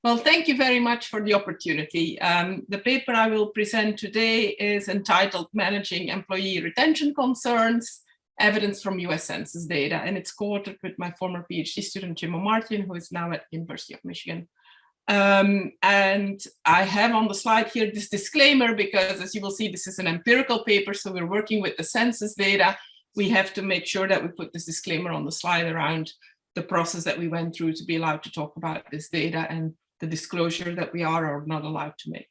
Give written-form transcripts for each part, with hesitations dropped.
Well, thank you very much for the opportunity. The paper I will present today is entitled Managing Employee Retention Concerns, Evidence from US Census Data, and it's co-authored with my former PhD student, Jim Martin, who is now at the University of Michigan. And I have on the slide here this disclaimer, because as you will see, this is an empirical paper, so we're working with the census data. We have to make sure that we put this disclaimer on the slide around the process that we went through to be allowed to talk about this data and the disclosure that we are or not allowed to make.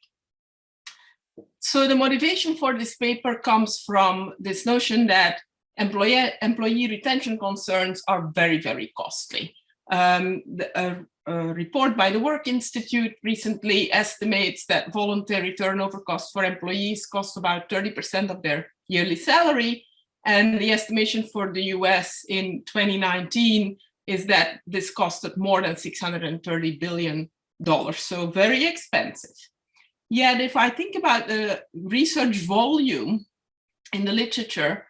So the motivation for this paper comes from this notion that employee retention concerns are very, very costly. A report by the Work Institute recently estimates that voluntary turnover costs for employees cost about 30% of their yearly salary. And the estimation for the US in 2019 is that this costed more than $630 billion. So very expensive. Yet if I think about the research volume in the literature,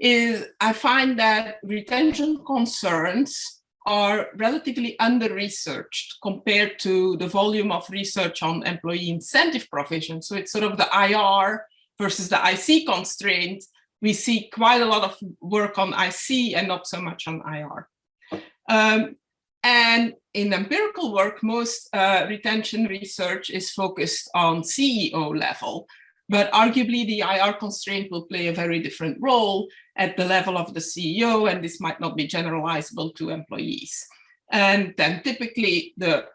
I find that retention concerns are relatively under-researched compared to the volume of research on employee incentive provision. So it's sort of the IR versus the IC constraint. We see quite a lot of work on IC and not so much on IR. And in empirical work, most retention research is focused on CEO level, but arguably the IR constraint will play a very different role at the level of the CEO, and this might not be generalizable to employees. And then typically the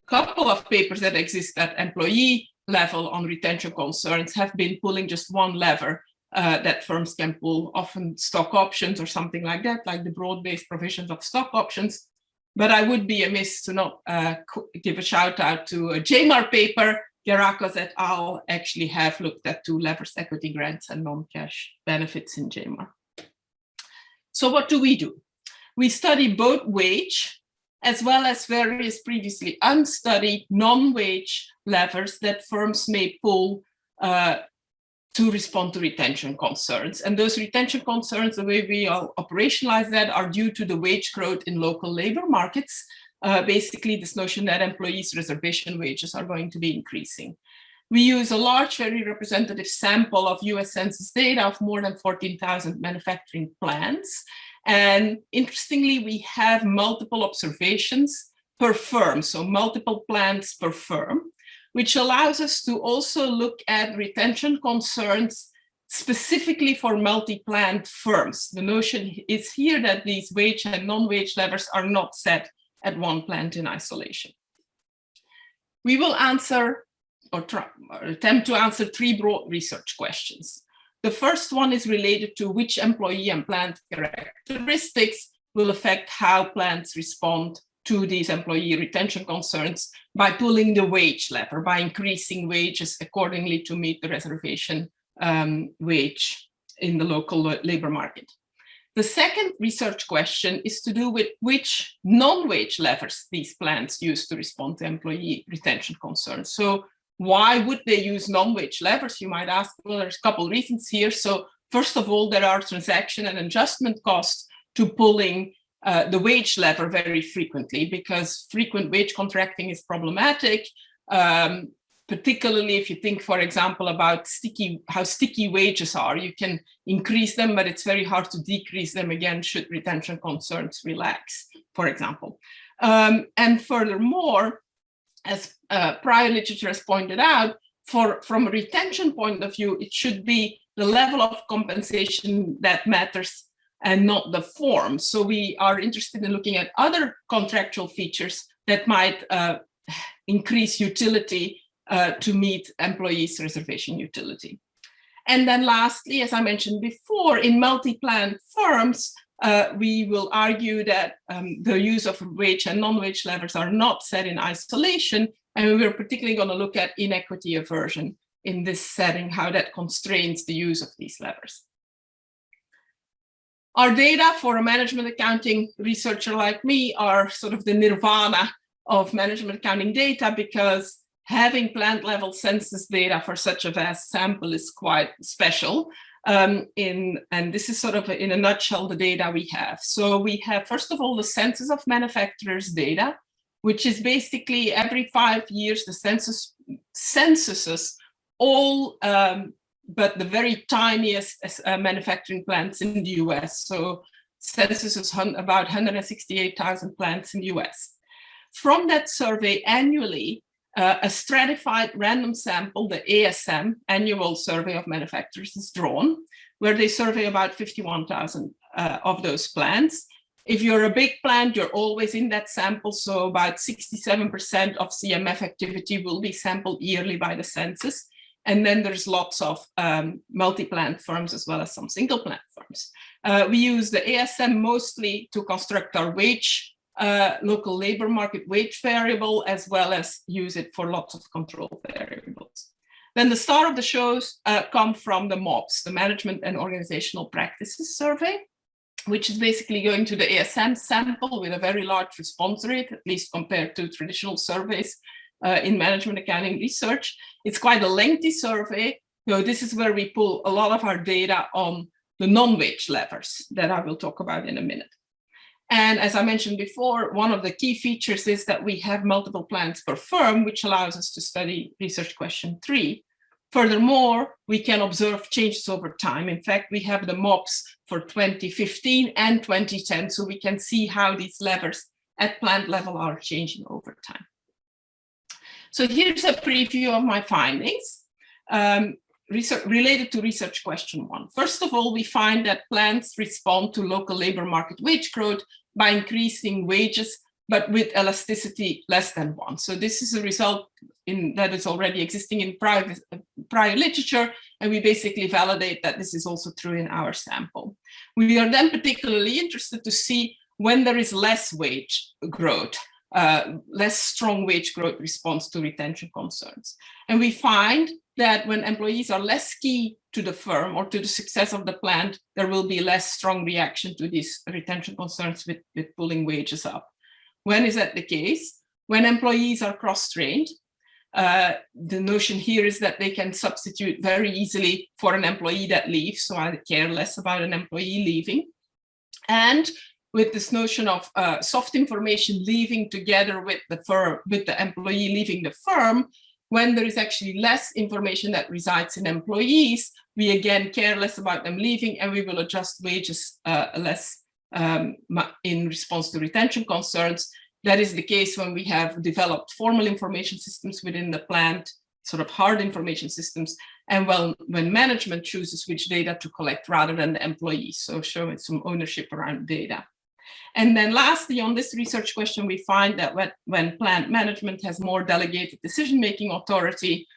couple of papers that exist at employee level on retention concerns have been pulling just one lever that firms can pull, often stock options or something like that, like the broad-based provisions of stock options. But I would be amiss to not give a shout out to a JMAR paper. Gerakos et al. Actually have looked at two levers, equity grants and non-cash benefits in JMAR. So what do? We study both wage as well as various previously unstudied non-wage levers that firms may pull to respond to retention concerns. And those retention concerns, the way we all operationalize that, are due to the wage growth in local labor markets. Basically, this notion that employees' reservation wages are going to be increasing. We use a large, very representative sample of US Census data of more than 14,000 manufacturing plants. And interestingly, we have multiple observations per firm, so multiple plants per firm, which allows us to also look at retention concerns specifically for multi-plant firms. The notion is here that these wage and non-wage levers are not set at one plant in isolation. We will answer or attempt to answer three broad research questions. The first one is related to which employee and plant characteristics will affect how plants respond to these employee retention concerns by pulling the wage lever, by increasing wages accordingly to meet the reservation wage in the local labor market. The second research question is to do with which non-wage levers these plants use to respond to employee retention concerns. So why would they use non-wage levers? You might ask, well, there's a couple reasons here. So first of all, there are transaction and adjustment costs to pulling the wage lever very frequently, because frequent wage contracting is problematic, particularly if you think, for example, about how sticky wages are. You can increase them, but it's very hard to decrease them again should retention concerns relax, for example. And furthermore, as prior literature has pointed out, from a retention point of view, it should be the level of compensation that matters and not the form. So we are interested in looking at other contractual features that might increase utility to meet employees' reservation utility. And then lastly, as I mentioned before, in multi-plant firms, we will argue that the use of wage and non-wage levers are not set in isolation, and we're particularly going to look at inequity aversion in this setting, how that constrains the use of these levers. Our data for a management accounting researcher like me are sort of the nirvana of management accounting data, because having plant level census data for such a vast sample is quite special. And this is sort of in a nutshell the data we have. So we have, first of all, the census of manufacturers data which is basically every 5 years the censuses all but the very tiniest manufacturing plants in the US. So census is about 168,000 plants in the US. From that survey annually, a stratified random sample, the ASM, Annual Survey of Manufacturers, is drawn, where they survey about 51,000 of those plants. If you're a big plant, you're always in that sample, so about 67% of CMF activity will be sampled yearly by the census. And then there's lots of multi-plant firms as well as some single plant firms. We use the ASM mostly to construct our wage, local labor market wage variable, as well as use it for lots of control variables. Then the star of the shows come from the MOPS, the Management and Organizational Practices Survey, which is basically going to the ASM sample with a very large response rate, at least compared to traditional surveys in management accounting research. It's quite a lengthy survey. So this is where we pull a lot of our data on the non-wage levers that I will talk about in a minute. And as I mentioned before, one of the key features is that we have multiple plants per firm, which allows us to study research question 3. Furthermore, we can observe changes over time. In fact, we have the MOPS for 2015 and 2010, so we can see how these levers at plant level are changing over time. So here's a preview of my findings related to research question 1. First of all, we find that plants respond to local labor market wage growth by increasing wages, but with elasticity less than 1. So this is a result that is already existing in prior literature, and we basically validate that this is also true in our sample. We are then particularly interested to see when there is less wage growth, less strong wage growth response to retention concerns. And we find that when employees are less key to the firm or to the success of the plant, there will be less strong reaction to these retention concerns with pulling wages up. When is that the case? When employees are cross-trained. The notion here is that they can substitute very easily for an employee that leaves, so I care less about an employee leaving. And with this notion of soft information leaving together with the employee leaving the firm, when there is actually less information that resides in employees, we again care less about them leaving, and we will adjust wages less in response to retention concerns. That is the case when we have developed formal information systems within the plant, sort of hard information systems, and when management chooses which data to collect rather than the employees, so showing some ownership around data. And then lastly, on this research question, we find that when plant management has more delegated decision-making authority,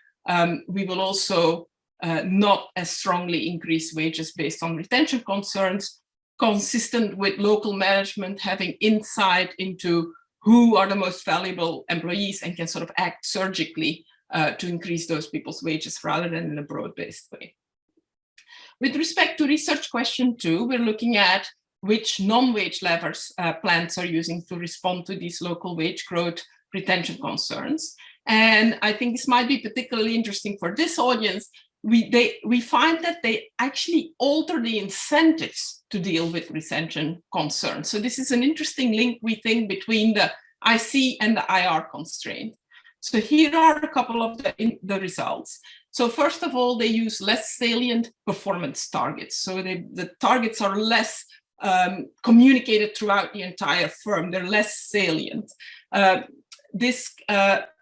we will also not as strongly increase wages based on retention concerns, consistent with local management having insight into who are the most valuable employees and can sort of act surgically to increase those people's wages rather than in a broad-based way. With respect to research question 2, we're looking at which non-wage levers plants are using to respond to these local wage growth retention concerns. And I think this might be particularly interesting for this audience. We find that they actually alter the incentives to deal with retention concerns. So this is an interesting link, we think, between the IC and the IR constraint. So here are a couple of the results. So first of all, they use less salient performance targets. So the targets are less communicated throughout the entire firm. They're less salient. This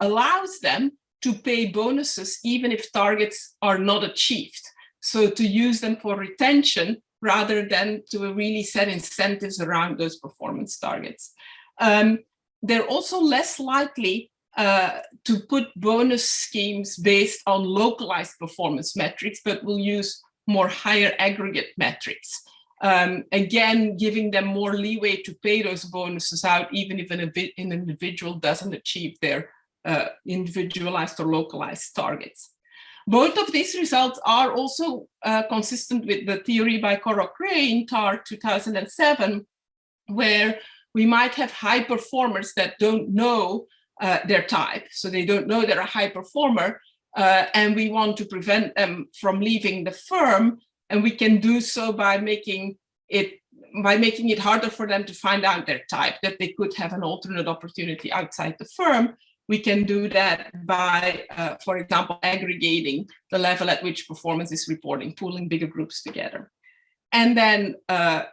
allows them to pay bonuses even if targets are not achieved. So to use them for retention rather than to really set incentives around those performance targets. They're also less likely to put bonus schemes based on localized performance metrics, but will use more higher aggregate metrics. Again, giving them more leeway to pay those bonuses out, even if an individual doesn't achieve their individualized or localized targets. Both of these results are also consistent with the theory by Corrock-Ray in TAR 2007, where we might have high performers that don't know their type. So they don't know they're a high performer, and we want to prevent them from leaving the firm. And we can do so by making it by making it harder for them to find out their type, that they could have an alternate opportunity outside the firm. We can do that by, for example, aggregating the level at which performance is reporting, pooling bigger groups together. And then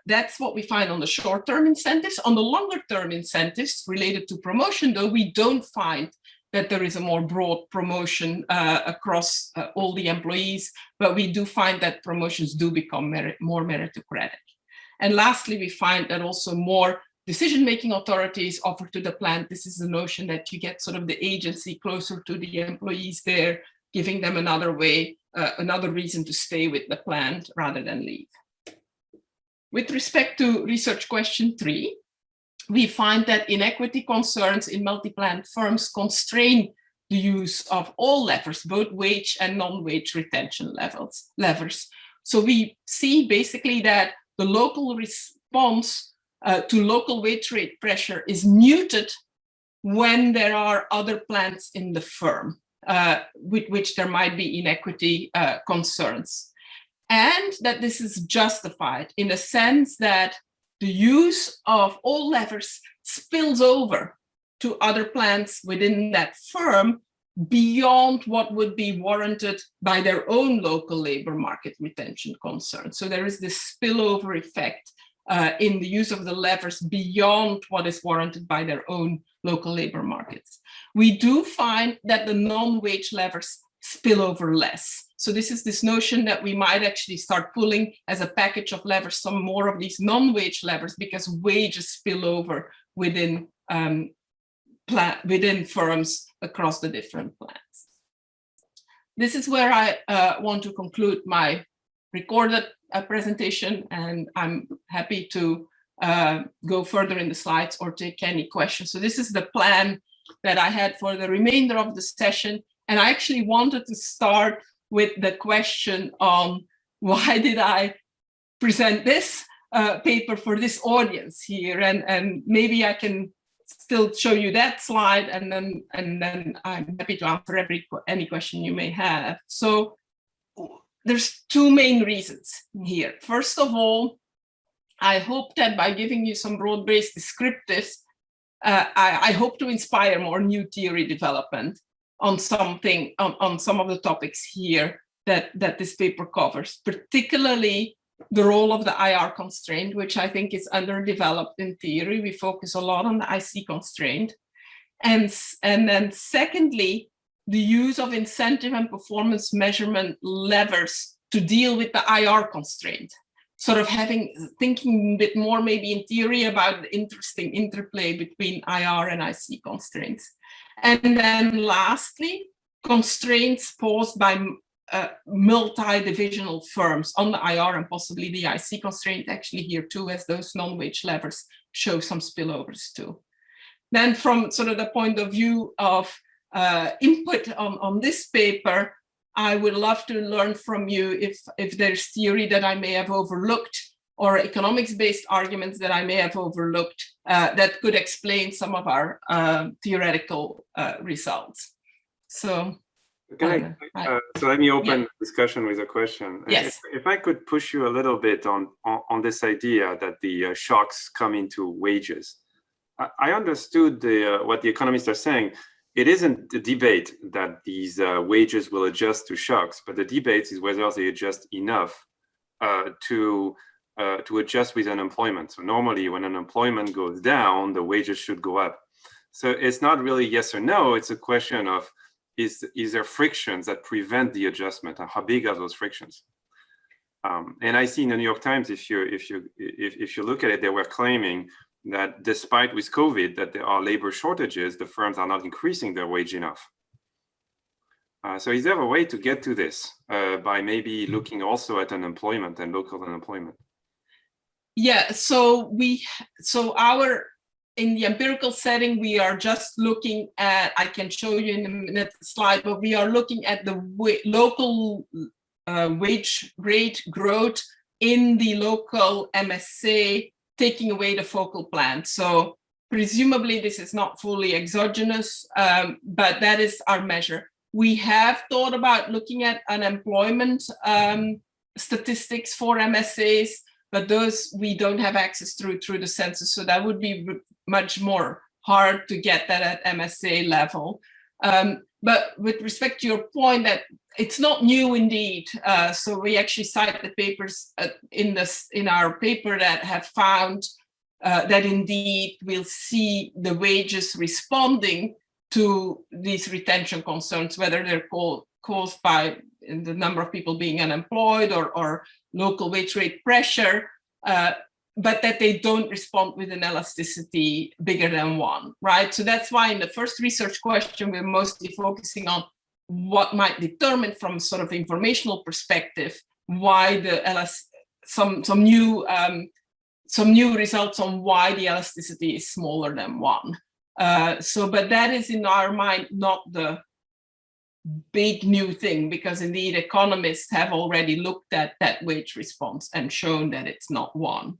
that's what we find on the short-term incentives. On the longer-term incentives related to promotion, though, we don't find that there is a more broad promotion across all the employees, but we do find that promotions do become more meritocratic. And lastly, we find that also more decision-making authorities offer to the plant. This is the notion that you get sort of the agency closer to the employees there, giving them another way, another reason to stay with the plant rather than leave. With respect to research question 3, we find that inequity concerns in multi-plant firms constrain the use of all levers, both wage and non-wage retention levers. So we see basically that the local response to local wage rate pressure is muted when there are other plants in the firm with which there might be inequity concerns. And that this is justified in the sense that the use of all levers spills over to other plants within that firm beyond what would be warranted by their own local labor market retention concerns. So there is this spillover effect in the use of the levers beyond what is warranted by their own local labor markets. We do find that the non-wage levers spill over less. So this is this notion that we might actually start pulling as a package of levers some more of these non-wage levers because wages spill over within firms across the different plants. This is where I want to conclude my recorded presentation, and I'm happy to go further in the slides or take any questions. So this is the plan that I had for the remainder of the session. And I actually wanted to start with the question on why did I present this paper for this audience here, and maybe I can still show you that slide, and then I'm happy to answer any question you may have. So there's two main reasons here. First of all, I hope that by giving you some broad-based descriptives, I hope to inspire more new theory development on some of the topics here that this paper covers, particularly the role of the IR constraint, which I think is underdeveloped in theory. We focus a lot on the IC constraint. And then secondly, the use of incentive and performance measurement levers to deal with the IR constraint. Sort of thinking a bit more maybe in theory about the interesting interplay between IR and IC constraints. And then lastly, constraints posed by multi-divisional firms on the IR and possibly the IC constraint actually here too, as those non-wage levers show some spillovers too. Then from sort of the point of view of input on this paper, I would love to learn from you if there's theory that I may have overlooked or economics-based arguments that I may have overlooked that could explain some of our theoretical results. So, so let me open the discussion with a question. Yes. If I could push you a little bit on this idea that the shocks come into wages. I understood what the economists are saying. It isn't the debate that these wages will adjust to shocks, but the debate is whether they adjust enough to adjust with unemployment. So normally when unemployment goes down, the wages should go up. So it's not really yes or no, it's a question of is there frictions that prevent the adjustment, and how big are those frictions? And I see in the New York Times, if you look at it, they were claiming that despite with COVID that there are labor shortages, the firms are not increasing their wage enough. So is there a way to get to this by maybe looking also at unemployment and local unemployment? Yeah, in the empirical setting, we are just looking at, I can show you in a minute slide, but we are looking at the local wage rate growth in the local MSA, taking away the focal plant. So presumably this is not fully exogenous, but that is our measure. We have thought about looking at unemployment statistics for MSAs, but those we don't have access through the census. So that would be much more hard to get that at MSA level. But with respect to your point that it's not new indeed. So we actually cite the papers in our paper that have found that indeed we'll see the wages responding to these retention concerns, whether they're caused by the number of people being unemployed or local wage rate pressure, but that they don't respond with an elasticity bigger than 1, right? So that's why in the first research question, we're mostly focusing on what might determine from sort of informational perspective why the some new results on why the elasticity is smaller than 1. But that is in our mind not the big new thing, because indeed economists have already looked at that wage response and shown that it's not 1.